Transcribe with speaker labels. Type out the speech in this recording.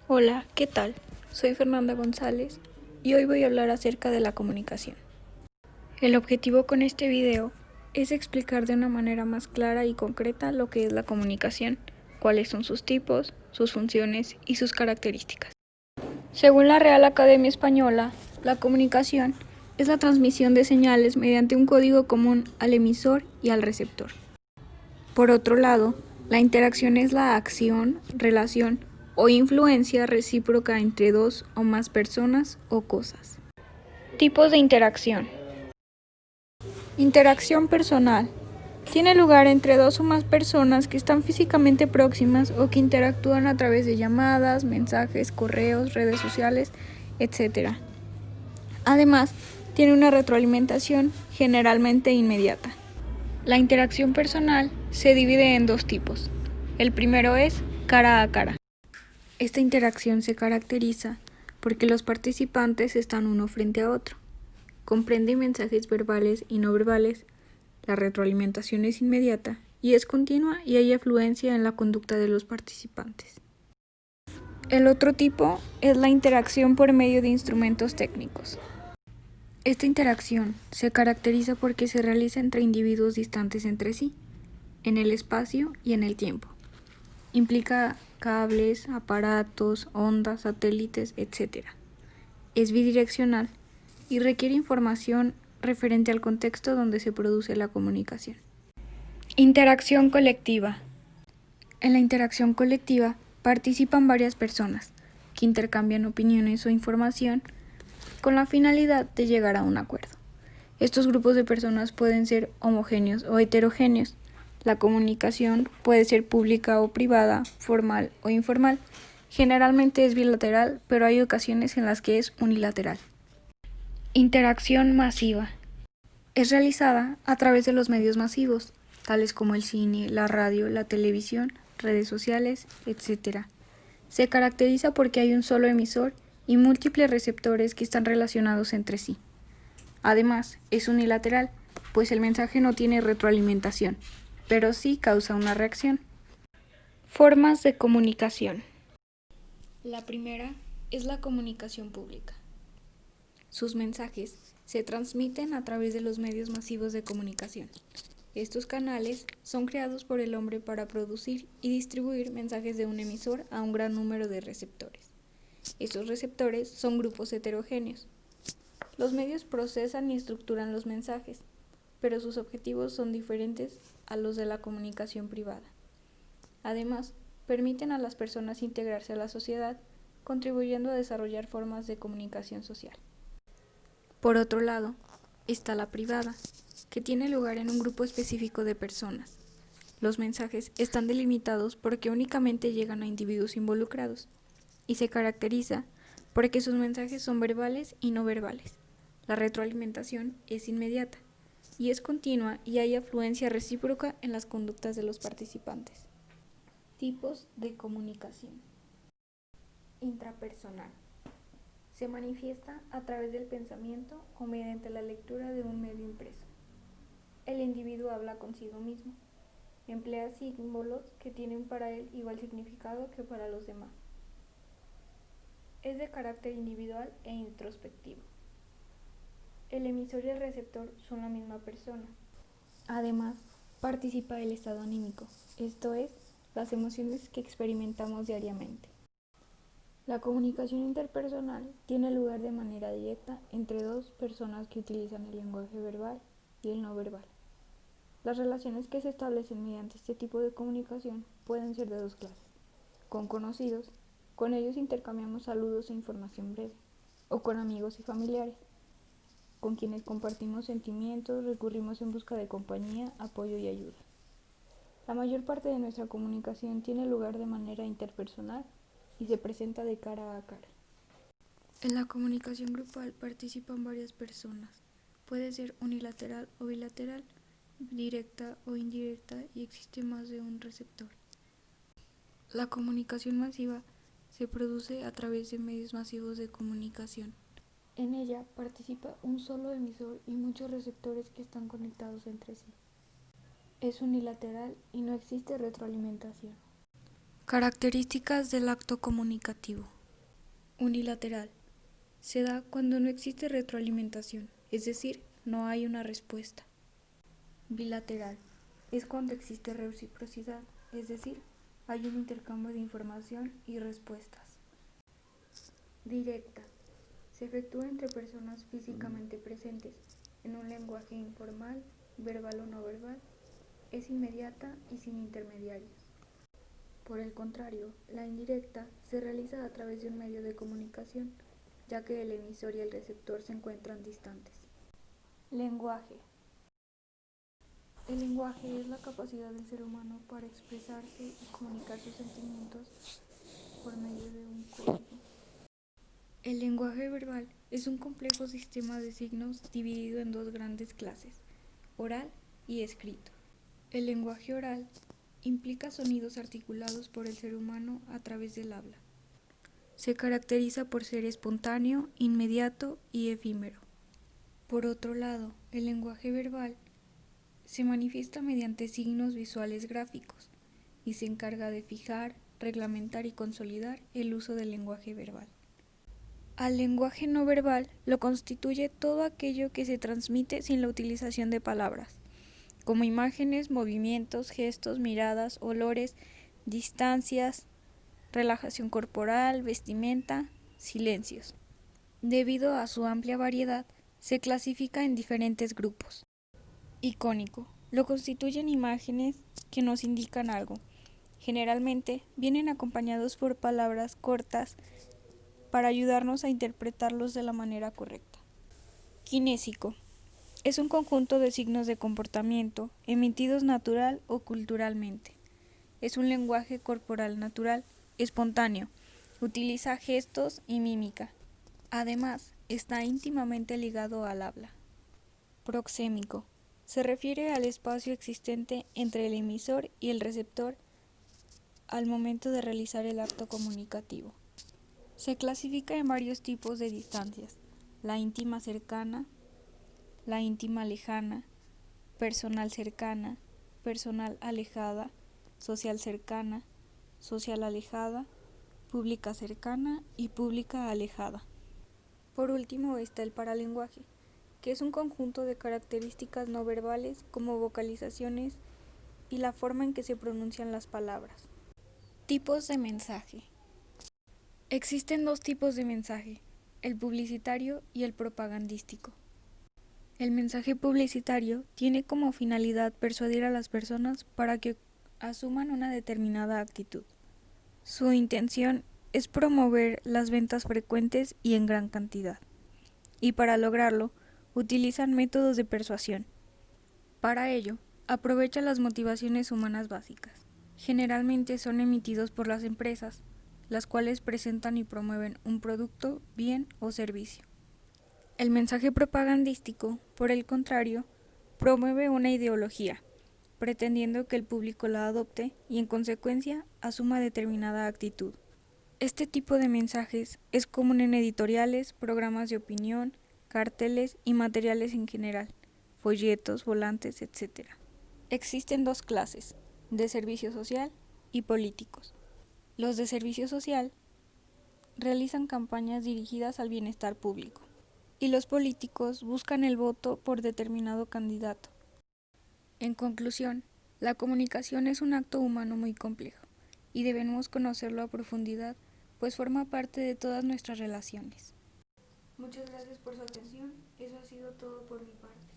Speaker 1: Hola, ¿qué tal? Soy Fernanda González y hoy voy a hablar acerca de la comunicación. El objetivo con este video es explicar de una manera más clara y concreta lo que es la comunicación, cuáles son sus tipos, sus funciones y sus características. Según la Real Academia Española, la comunicación es la transmisión de señales mediante un código común al emisor y al receptor. Por otro lado, la interacción es la acción, relación o influencia recíproca entre dos o más personas o cosas. Tipos de interacción. Interacción personal. Tiene lugar entre dos o más personas que están físicamente próximas o que interactúan a través de llamadas, mensajes, correos, redes sociales, etc. Además, tiene una retroalimentación generalmente inmediata. La interacción personal se divide en dos tipos. El primero es cara a cara. Esta interacción se caracteriza porque los participantes están uno frente a otro. Comprende mensajes verbales y no verbales, la retroalimentación es inmediata y es continua y hay afluencia en la conducta de los participantes. El otro tipo es la interacción por medio de instrumentos técnicos. Esta interacción se caracteriza porque se realiza entre individuos distantes entre sí, en el espacio y en el tiempo. Implica cables, aparatos, ondas, satélites, etc. Es bidireccional y requiere información referente al contexto donde se produce la comunicación. Interacción colectiva. En la interacción colectiva participan varias personas que intercambian opiniones o información con la finalidad de llegar a un acuerdo. Estos grupos de personas pueden ser homogéneos o heterogéneos. La comunicación puede ser pública o privada, formal o informal. Generalmente es bilateral, pero hay ocasiones en las que es unilateral. Interacción masiva. Es realizada a través de los medios masivos, tales como el cine, la radio, la televisión, redes sociales, etc. Se caracteriza porque hay un solo emisor y múltiples receptores que están relacionados entre sí. Además, es unilateral, pues el mensaje no tiene retroalimentación, pero sí causa una reacción. Formas de comunicación. La primera es la comunicación pública. Sus mensajes se transmiten a través de los medios masivos de comunicación. Estos canales son creados por el hombre para producir y distribuir mensajes de un emisor a un gran número de receptores. Estos receptores son grupos heterogéneos. Los medios procesan y estructuran los mensajes, pero sus objetivos son diferentes a los de la comunicación privada. Además, permiten a las personas integrarse a la sociedad, contribuyendo a desarrollar formas de comunicación social. Por otro lado, está la privada, que tiene lugar en un grupo específico de personas. Los mensajes están delimitados porque únicamente llegan a individuos involucrados, y se caracteriza porque sus mensajes son verbales y no verbales. La retroalimentación es inmediata y es continua y hay afluencia recíproca en las conductas de los participantes. Tipos de comunicación. Intrapersonal. Se manifiesta a través del pensamiento o mediante la lectura de un medio impreso. El individuo habla consigo mismo. Emplea símbolos que tienen para él igual significado que para los demás. Es de carácter individual e introspectivo. El emisor y el receptor son la misma persona. Además, participa del estado anímico, esto es, las emociones que experimentamos diariamente. La comunicación interpersonal tiene lugar de manera directa entre dos personas que utilizan el lenguaje verbal y el no verbal. Las relaciones que se establecen mediante este tipo de comunicación pueden ser de dos clases. Con conocidos, con ellos intercambiamos saludos e información breve, o con amigos y familiares, con quienes compartimos sentimientos, recurrimos en busca de compañía, apoyo y ayuda. La mayor parte de nuestra comunicación tiene lugar de manera interpersonal y se presenta de cara a cara. En la comunicación grupal participan varias personas. Puede ser unilateral o bilateral, directa o indirecta y existe más de un receptor. La comunicación masiva se produce a través de medios masivos de comunicación. En ella participa un solo emisor y muchos receptores que están conectados entre sí. Es unilateral y no existe retroalimentación. Características del acto comunicativo. Unilateral. Se da cuando no existe retroalimentación, es decir, no hay una respuesta. Bilateral. Es cuando existe reciprocidad, es decir, hay un intercambio de información y respuestas. Directa. Se efectúa entre personas físicamente presentes, en un lenguaje informal, verbal o no verbal, es inmediata y sin intermediarios. Por el contrario, la indirecta se realiza a través de un medio de comunicación, ya que el emisor y el receptor se encuentran distantes. Lenguaje. El lenguaje es la capacidad del ser humano para expresarse y comunicar sus sentimientos por medio de un código. El lenguaje verbal es un complejo sistema de signos dividido en dos grandes clases, oral y escrito. El lenguaje oral implica sonidos articulados por el ser humano a través del habla. Se caracteriza por ser espontáneo, inmediato y efímero. Por otro lado, el lenguaje verbal se manifiesta mediante signos visuales gráficos y se encarga de fijar, reglamentar y consolidar el uso del lenguaje verbal. Al lenguaje no verbal lo constituye todo aquello que se transmite sin la utilización de palabras, como imágenes, movimientos, gestos, miradas, olores, distancias, relajación corporal, vestimenta, silencios. Debido a su amplia variedad, se clasifica en diferentes grupos. Icónico. Lo constituyen imágenes que nos indican algo. Generalmente vienen acompañados por palabras cortas para ayudarnos a interpretarlos de la manera correcta. Kinésico. Es un conjunto de signos de comportamiento emitidos natural o culturalmente. Es un lenguaje corporal natural, espontáneo. Utiliza gestos y mímica. Además, está íntimamente ligado al habla. Proxémico. Se refiere al espacio existente entre el emisor y el receptor al momento de realizar el acto comunicativo. Se clasifica en varios tipos de distancias: la íntima cercana, la íntima lejana, personal cercana, personal alejada, social cercana, social alejada, pública cercana y pública alejada. Por último está el paralenguaje, que es un conjunto de características no verbales como vocalizaciones y la forma en que se pronuncian las palabras. Tipos de mensaje. Existen dos tipos de mensaje, el publicitario y el propagandístico. El mensaje publicitario tiene como finalidad persuadir a las personas para que asuman una determinada actitud. Su intención es promover las ventas frecuentes y en gran cantidad, y para lograrlo utilizan métodos de persuasión. Para ello, aprovecha las motivaciones humanas básicas. Generalmente son emitidos por las empresas, las cuales presentan y promueven un producto, bien o servicio. El mensaje propagandístico, por el contrario, promueve una ideología, pretendiendo que el público la adopte y en consecuencia asuma determinada actitud. Este tipo de mensajes es común en editoriales, programas de opinión, carteles y materiales en general, folletos, volantes, etc. Existen dos clases, de servicio social y políticos. Los de servicio social realizan campañas dirigidas al bienestar público y los políticos buscan el voto por determinado candidato. En conclusión, la comunicación es un acto humano muy complejo y debemos conocerlo a profundidad, pues forma parte de todas nuestras relaciones. Muchas gracias por su atención, eso ha sido todo por mi parte.